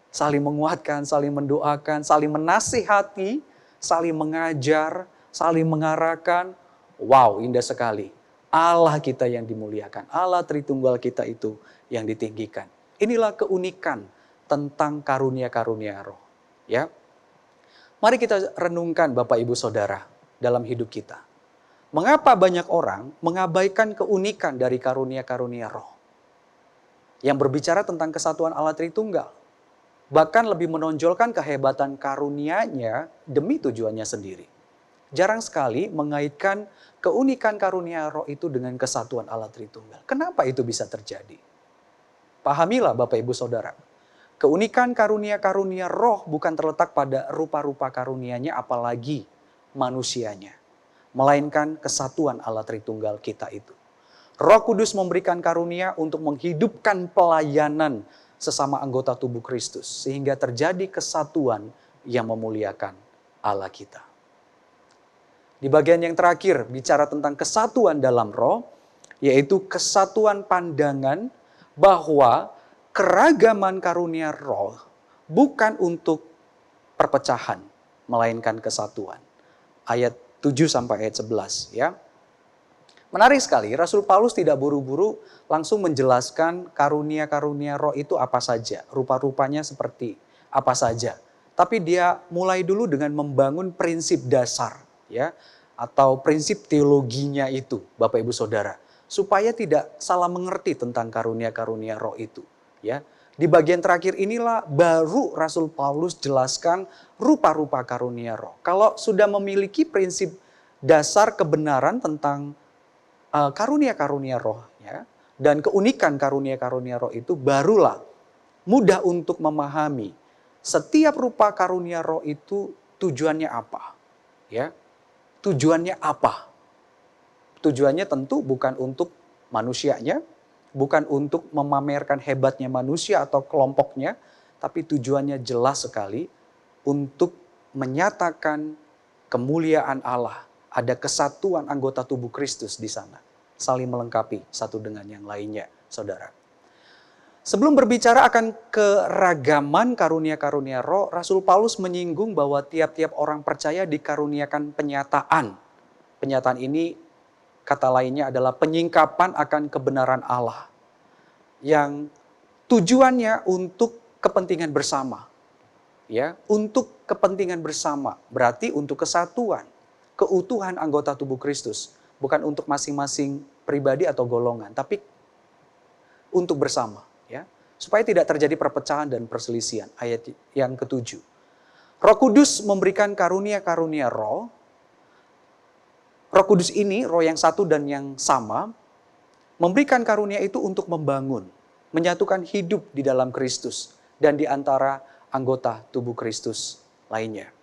saling menguatkan, saling mendoakan, saling menasihati, saling mengajar, saling mengarahkan. Wow, indah sekali. Allah kita yang dimuliakan, Allah Tritunggal kita itu yang ditinggikan. Inilah keunikan tentang karunia-karunia roh. Ya, mari kita renungkan Bapak Ibu Saudara dalam hidup kita. Mengapa banyak orang mengabaikan keunikan dari karunia-karunia roh? Yang berbicara tentang kesatuan Allah Tritunggal. Bahkan lebih menonjolkan kehebatan karunia-Nya demi tujuannya sendiri. Jarang sekali mengaitkan keunikan karunia roh itu dengan kesatuan Allah Tritunggal. Kenapa itu bisa terjadi? Pahamilah Bapak Ibu Saudara. Keunikan karunia-karunia roh bukan terletak pada rupa-rupa karunia-Nya apalagi manusianya. Melainkan kesatuan Allah Tritunggal kita itu. Roh Kudus memberikan karunia untuk menghidupkan pelayanan sesama anggota tubuh Kristus. Sehingga terjadi kesatuan yang memuliakan Allah kita. Di bagian yang terakhir bicara tentang kesatuan dalam roh, yaitu kesatuan pandangan bahwa keragaman karunia roh bukan untuk perpecahan, melainkan kesatuan. Ayat 7 sampai ayat 11 ya. Menarik sekali, Rasul Paulus tidak buru-buru langsung menjelaskan karunia-karunia roh itu apa saja, rupa-rupanya seperti apa saja. Tapi dia mulai dulu dengan membangun prinsip dasar ya, atau prinsip teologinya itu, Bapak Ibu Saudara, supaya tidak salah mengerti tentang karunia-karunia roh itu ya. Di bagian terakhir inilah baru Rasul Paulus jelaskan rupa-rupa karunia roh. Kalau sudah memiliki prinsip dasar kebenaran tentang karunia-karunia roh ya, dan keunikan karunia-karunia roh itu, barulah mudah untuk memahami setiap rupa karunia roh itu tujuannya apa ya. Tujuannya apa? Tujuannya tentu bukan untuk manusianya, bukan untuk memamerkan hebatnya manusia atau kelompoknya, tapi tujuannya jelas sekali untuk menyatakan kemuliaan Allah. Ada kesatuan anggota tubuh Kristus di sana, saling melengkapi satu dengan yang lainnya, saudara. Sebelum berbicara akan keragaman karunia-karunia roh, Rasul Paulus menyinggung bahwa tiap-tiap orang percaya dikaruniakan penyataan. Penyataan ini kata lainnya adalah penyingkapan akan kebenaran Allah. Yang tujuannya untuk kepentingan bersama. Ya, untuk kepentingan bersama, berarti untuk kesatuan, keutuhan anggota tubuh Kristus. Bukan untuk masing-masing pribadi atau golongan, tapi untuk bersama. Ya, supaya tidak terjadi perpecahan dan perselisihan. Ayat yang ke-7. Roh Kudus memberikan karunia-karunia roh. Roh Kudus ini, roh yang satu dan yang sama, memberikan karunia itu untuk membangun, menyatukan hidup di dalam Kristus dan di antara anggota tubuh Kristus lainnya.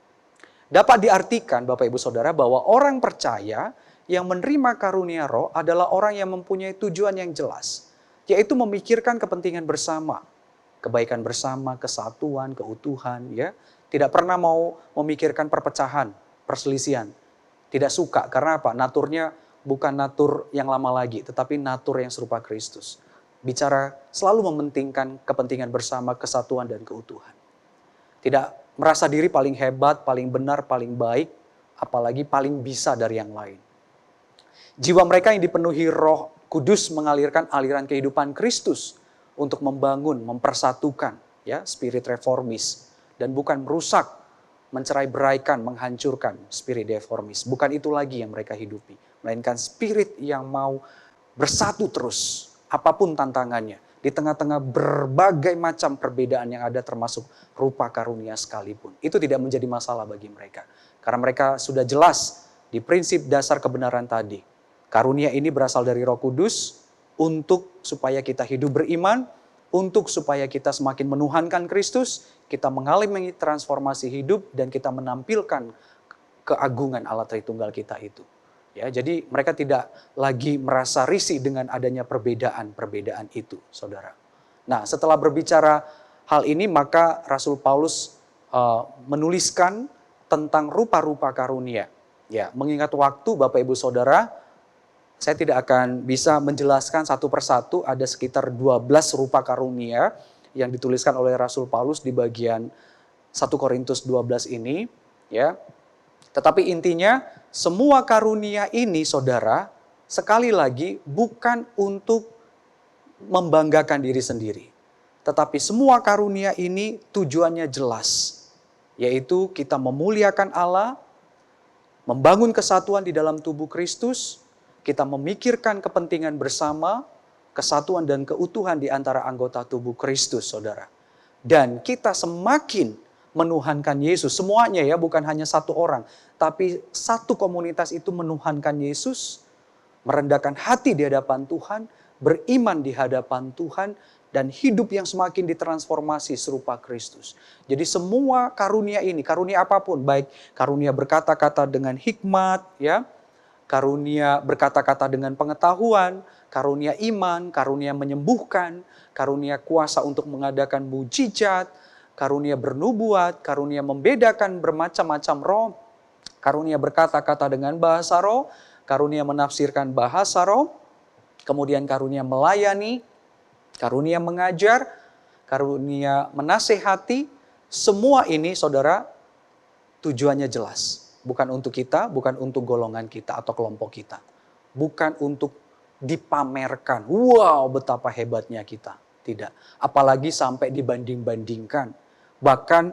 Dapat diartikan Bapak Ibu Saudara bahwa orang percaya yang menerima karunia roh adalah orang yang mempunyai tujuan yang jelas, yaitu memikirkan kepentingan bersama, kebaikan bersama, kesatuan, keutuhan, ya. Tidak pernah mau memikirkan perpecahan, perselisihan. Tidak suka, karena apa? Naturnya bukan natur yang lama lagi, tetapi natur yang serupa Kristus. bicara selalu mementingkan kepentingan bersama, kesatuan dan keutuhan. Tidak merasa diri paling hebat, paling benar, paling baik, apalagi paling bisa dari yang lain. Jiwa mereka yang dipenuhi Roh Kudus mengalirkan aliran kehidupan Kristus untuk membangun, mempersatukan, ya, spirit reformis, dan bukan merusak, mencerai-beraikan, menghancurkan spirit reformis. Bukan itu lagi yang mereka hidupi, melainkan spirit yang mau bersatu terus, apapun tantangannya, di tengah-tengah berbagai macam perbedaan yang ada termasuk rupa karunia sekalipun. Itu tidak menjadi masalah bagi mereka. Karena mereka sudah jelas di prinsip dasar kebenaran tadi. Karunia ini berasal dari Roh Kudus untuk supaya kita hidup beriman, untuk supaya kita semakin menuhankan Kristus, kita mengalami transformasi hidup dan kita menampilkan keagungan Allah Tritunggal kita itu. Ya, jadi mereka tidak lagi merasa risih dengan adanya perbedaan-perbedaan itu, saudara. Nah, setelah berbicara hal ini, maka Rasul Paulus menuliskan tentang rupa-rupa karunia. Ya, mengingat waktu, Bapak Ibu Saudara, saya tidak akan bisa menjelaskan satu persatu, ada sekitar 12 rupa karunia yang dituliskan oleh Rasul Paulus di bagian 1 Korintus 12 ini, ya. Tetapi intinya semua karunia ini, saudara, sekali lagi bukan untuk membanggakan diri sendiri. Tetapi semua karunia ini tujuannya jelas, yaitu kita memuliakan Allah, membangun kesatuan di dalam tubuh Kristus, kita memikirkan kepentingan bersama, kesatuan dan keutuhan di antara anggota tubuh Kristus, saudara. Dan kita semakin menuhankan Yesus, semuanya ya, bukan hanya satu orang, tapi satu komunitas itu menuhankan Yesus, merendahkan hati di hadapan Tuhan, beriman di hadapan Tuhan, dan hidup yang semakin ditransformasi serupa Kristus. Jadi semua karunia ini, karunia apapun, baik karunia berkata-kata dengan hikmat, ya, karunia berkata-kata dengan pengetahuan, karunia iman, karunia menyembuhkan, karunia kuasa untuk mengadakan mujizat, karunia bernubuat, karunia membedakan bermacam-macam roh, karunia berkata-kata dengan bahasa roh, karunia menafsirkan bahasa roh, kemudian karunia melayani, karunia mengajar, karunia menasehati. Semua ini, saudara, tujuannya jelas. Bukan untuk kita, bukan untuk golongan kita atau kelompok kita. Bukan untuk dipamerkan. Wow, betapa hebatnya kita. Tidak. Apalagi sampai dibanding-bandingkan. Bahkan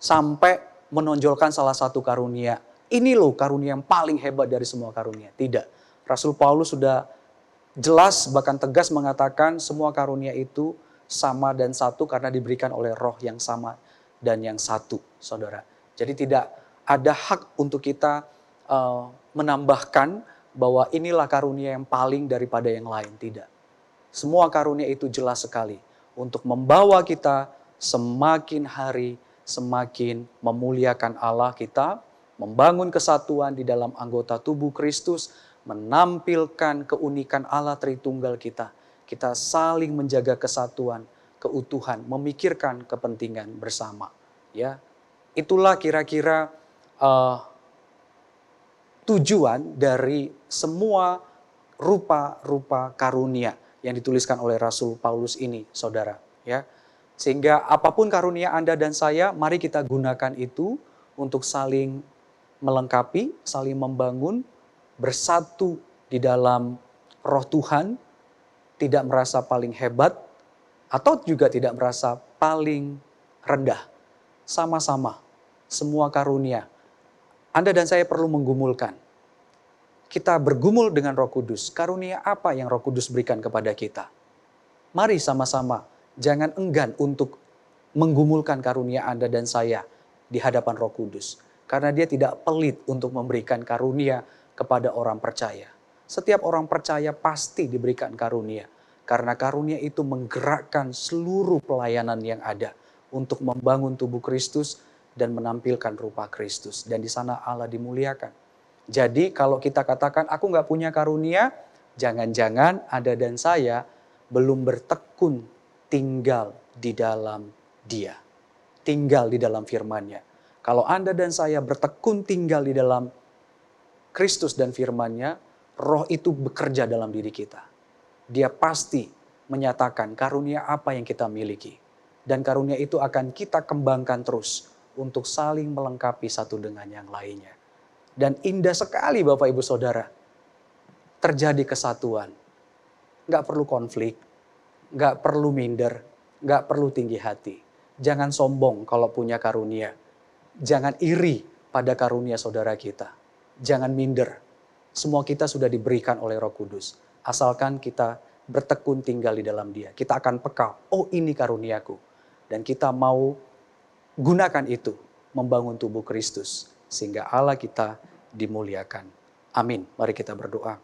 sampai menonjolkan salah satu karunia. Ini loh karunia yang paling hebat dari semua karunia. Tidak. Rasul Paulus sudah jelas bahkan tegas mengatakan semua karunia itu sama dan satu karena diberikan oleh Roh yang sama dan yang satu, saudara. Jadi tidak ada hak untuk kita menambahkan bahwa inilah karunia yang paling daripada yang lain. Tidak. Semua karunia itu jelas sekali untuk membawa kita semakin hari semakin memuliakan Allah kita, membangun kesatuan di dalam anggota tubuh Kristus, menampilkan keunikan Allah Tritunggal kita. Kita saling menjaga kesatuan, keutuhan, memikirkan kepentingan bersama. Ya, itulah kira-kira tujuan dari semua rupa-rupa karunia yang dituliskan oleh Rasul Paulus ini, saudara. Ya, sehingga apapun karunia Anda dan saya, mari kita gunakan itu untuk saling melengkapi, saling membangun, bersatu di dalam Roh Tuhan, tidak merasa paling hebat atau juga tidak merasa paling rendah. Sama-sama, semua karunia. Anda dan saya perlu menggumulkan. Kita bergumul dengan Roh Kudus. Karunia apa yang Roh Kudus berikan kepada kita? Mari sama-sama, jangan enggan untuk menggumulkan karunia Anda dan saya di hadapan Roh Kudus. Karena Dia tidak pelit untuk memberikan karunia kepada orang percaya. Setiap orang percaya pasti diberikan karunia. Karena karunia itu menggerakkan seluruh pelayanan yang ada untuk membangun tubuh Kristus dan menampilkan rupa Kristus. Dan di sana Allah dimuliakan. Jadi kalau kita katakan aku nggak punya karunia, jangan-jangan Anda dan saya belum bertekun tinggal di dalam Dia. Tinggal di dalam firman-Nya. Kalau Anda dan saya bertekun tinggal di dalam Kristus dan firman-Nya, Roh itu bekerja dalam diri kita. Dia pasti menyatakan karunia apa yang kita miliki. Dan karunia itu akan kita kembangkan terus untuk saling melengkapi satu dengan yang lainnya. Dan indah sekali Bapak Ibu Saudara, terjadi kesatuan. Nggak perlu konflik, nggak perlu minder, nggak perlu tinggi hati. Jangan sombong kalau punya karunia. Jangan iri pada karunia saudara kita. Jangan minder. Semua kita sudah diberikan oleh Roh Kudus. Asalkan kita bertekun tinggal di dalam Dia. Kita akan peka, oh ini karuniaku. Dan kita mau gunakan itu membangun tubuh Kristus. Sehingga Allah kita dimuliakan. Amin. Mari kita berdoa.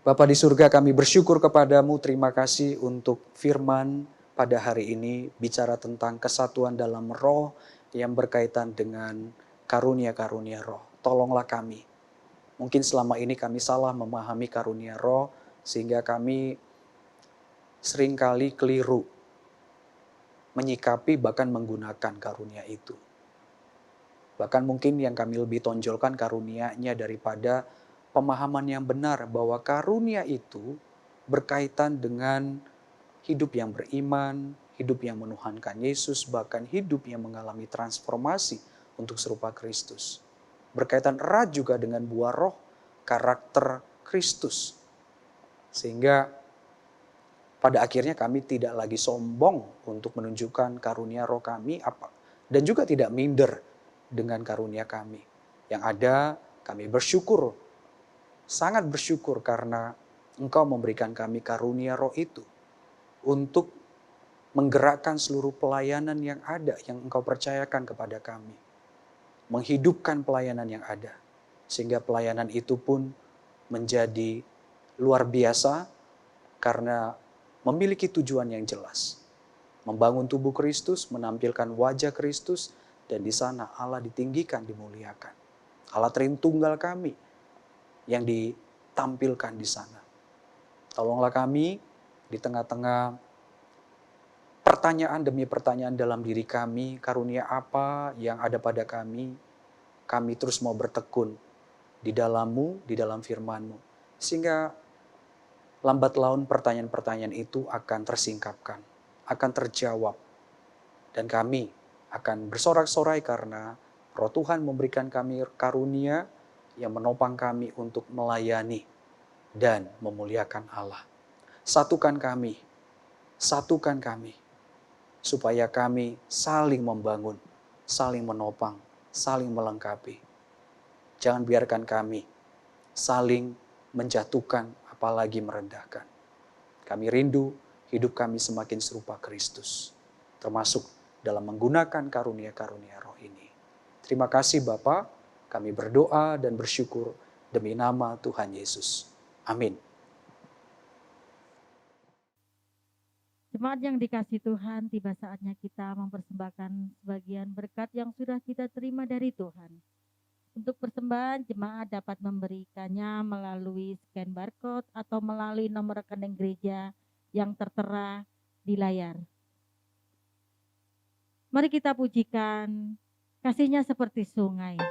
Bapa di surga, kami bersyukur kepadamu. Terima kasih untuk firman pada hari ini. Bicara tentang kesatuan dalam roh yang berkaitan dengan karunia-karunia roh. Tolonglah kami. Mungkin selama ini kami salah memahami karunia roh. Sehingga kami seringkali keliru menyikapi bahkan menggunakan karunia itu. Bahkan mungkin yang kami lebih tonjolkan karunianya daripada pemahaman yang benar bahwa karunia itu berkaitan dengan hidup yang beriman, hidup yang menuhankan Yesus, bahkan hidup yang mengalami transformasi untuk serupa Kristus. Berkaitan erat juga dengan buah roh, karakter Kristus. Sehingga pada akhirnya kami tidak lagi sombong untuk menunjukkan karunia roh kami apa, dan juga tidak minder dengan karunia kami. Yang ada kami bersyukur, sangat bersyukur karena Engkau memberikan kami karunia roh itu untuk menggerakkan seluruh pelayanan yang ada, yang Engkau percayakan kepada kami. Menghidupkan pelayanan yang ada. Sehingga pelayanan itu pun menjadi luar biasa karena memiliki tujuan yang jelas. Membangun tubuh Kristus, menampilkan wajah Kristus, dan di sana Allah ditinggikan, dimuliakan. Allah Tritunggal kami yang ditampilkan di sana. Tolonglah kami di tengah-tengah pertanyaan demi pertanyaan dalam diri kami, karunia apa yang ada pada kami terus mau bertekun di dalam-Mu, di dalam firman-Mu. Sehingga lambat laun pertanyaan-pertanyaan itu akan tersingkapkan, akan terjawab. Dan kami akan bersorak-sorai karena Roh Tuhan memberikan kami karunia yang menopang kami untuk melayani dan memuliakan Allah. Satukan kami, supaya kami saling membangun, saling menopang, saling melengkapi. Jangan biarkan kami saling menjatuhkan, apalagi merendahkan. Kami rindu hidup kami semakin serupa Kristus, termasuk dalam menggunakan karunia-karunia roh ini. Terima kasih Bapa, kami berdoa dan bersyukur demi nama Tuhan Yesus. Amin. Jemaat yang dikasihi Tuhan, tiba saatnya kita mempersembahkan sebagian berkat yang sudah kita terima dari Tuhan. Untuk persembahan, jemaat dapat memberikannya melalui scan barcode atau melalui nomor rekening gereja yang tertera di layar. Mari kita pujikan, kasih-Nya seperti sungai.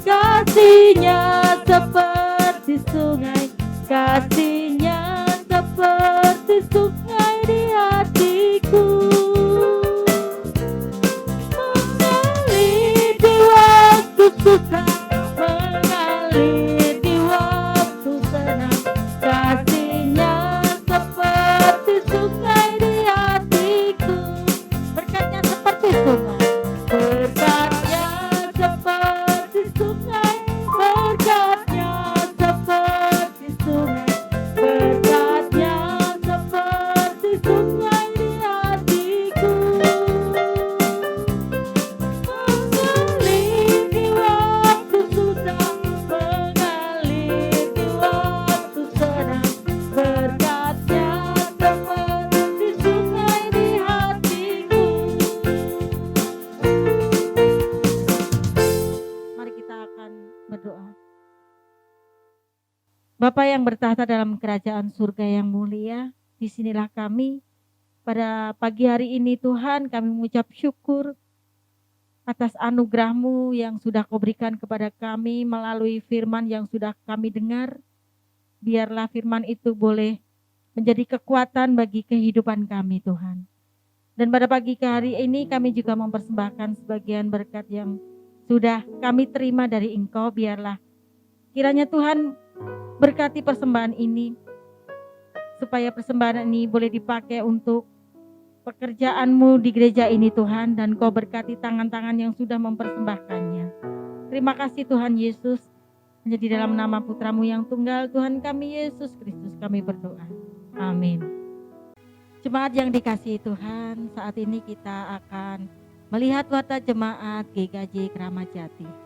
Kasih-Nya seperti sungai, kasih-Nya seperti sungai di hatiku. Mengalir di waktu susah, mengalir di waktu senang. Kasih-Nya seperti sungai di hatiku. Berkatnya seperti sungai, berkatnya seperti sungai, berkatnya seperti sungai, Bapa yang bertahta dalam kerajaan surga yang mulia, disinilah kami pada pagi hari ini Tuhan, kami mengucap syukur atas anugerah-Mu yang sudah Kau berikan kepada kami melalui firman yang sudah kami dengar. Biarlah firman itu boleh menjadi kekuatan bagi kehidupan kami Tuhan. Dan pada pagi hari ini kami juga mempersembahkan sebagian berkat yang sudah kami terima dari Engkau. Biarlah kiranya Tuhan berkati persembahan ini, supaya persembahan ini boleh dipakai untuk pekerjaan-Mu di gereja ini Tuhan, dan Kau berkati tangan-tangan yang sudah mempersembahkannya. Terima kasih Tuhan Yesus, hanya di dalam nama Putra-Mu yang tunggal, Tuhan kami Yesus Kristus kami berdoa. Amin. Jemaat yang dikasihi Tuhan, saat ini kita akan melihat watak jemaat GKJ Kramat Jati.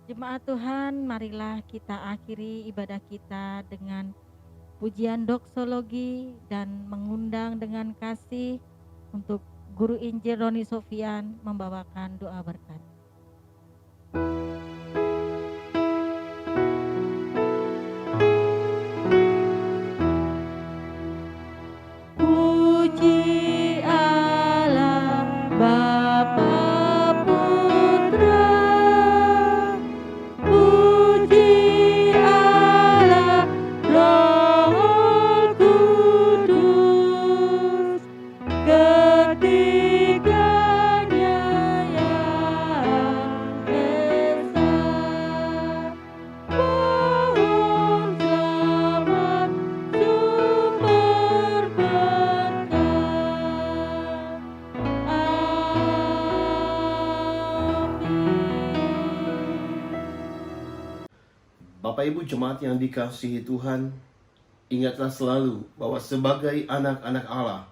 Jemaat Tuhan, marilah kita akhiri ibadah kita dengan pujian doksologi dan mengundang dengan kasih untuk Guru Injil Roni Sofian membawakan doa berkat. Puji Allah Bapa Bapak Ibu jemaat yang dikasihi Tuhan, ingatlah selalu bahwa sebagai anak-anak Allah,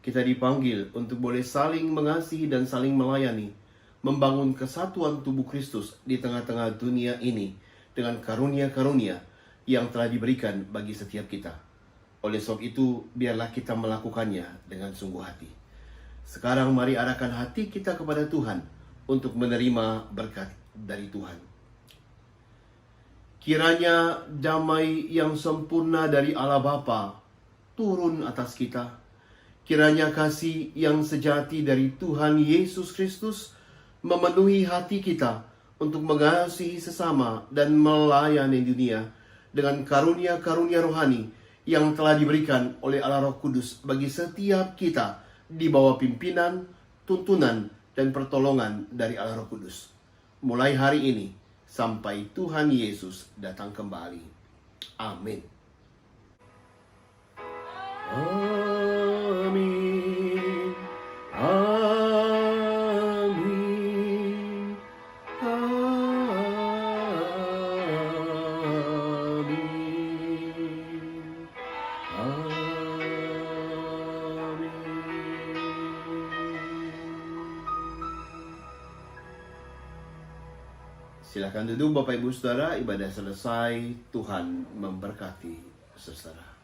kita dipanggil untuk boleh saling mengasihi dan saling melayani, membangun kesatuan tubuh Kristus di tengah-tengah dunia ini dengan karunia-karunia yang telah diberikan bagi setiap kita. Oleh sebab itu, biarlah kita melakukannya dengan sungguh hati. Sekarang mari arahkan hati kita kepada Tuhan untuk menerima berkat dari Tuhan. Kiranya damai yang sempurna dari Allah Bapa turun atas kita. Kiranya kasih yang sejati dari Tuhan Yesus Kristus memenuhi hati kita untuk mengasihi sesama dan melayani dunia dengan karunia-karunia rohani yang telah diberikan oleh Allah Roh Kudus bagi setiap kita di bawah pimpinan, tuntunan, dan pertolongan dari Allah Roh Kudus. Mulai hari ini, sampai Tuhan Yesus datang kembali. Amin. Amin. Amin. Silakan duduk Bapak Ibu Saudara, ibadah selesai, Tuhan memberkati saudara.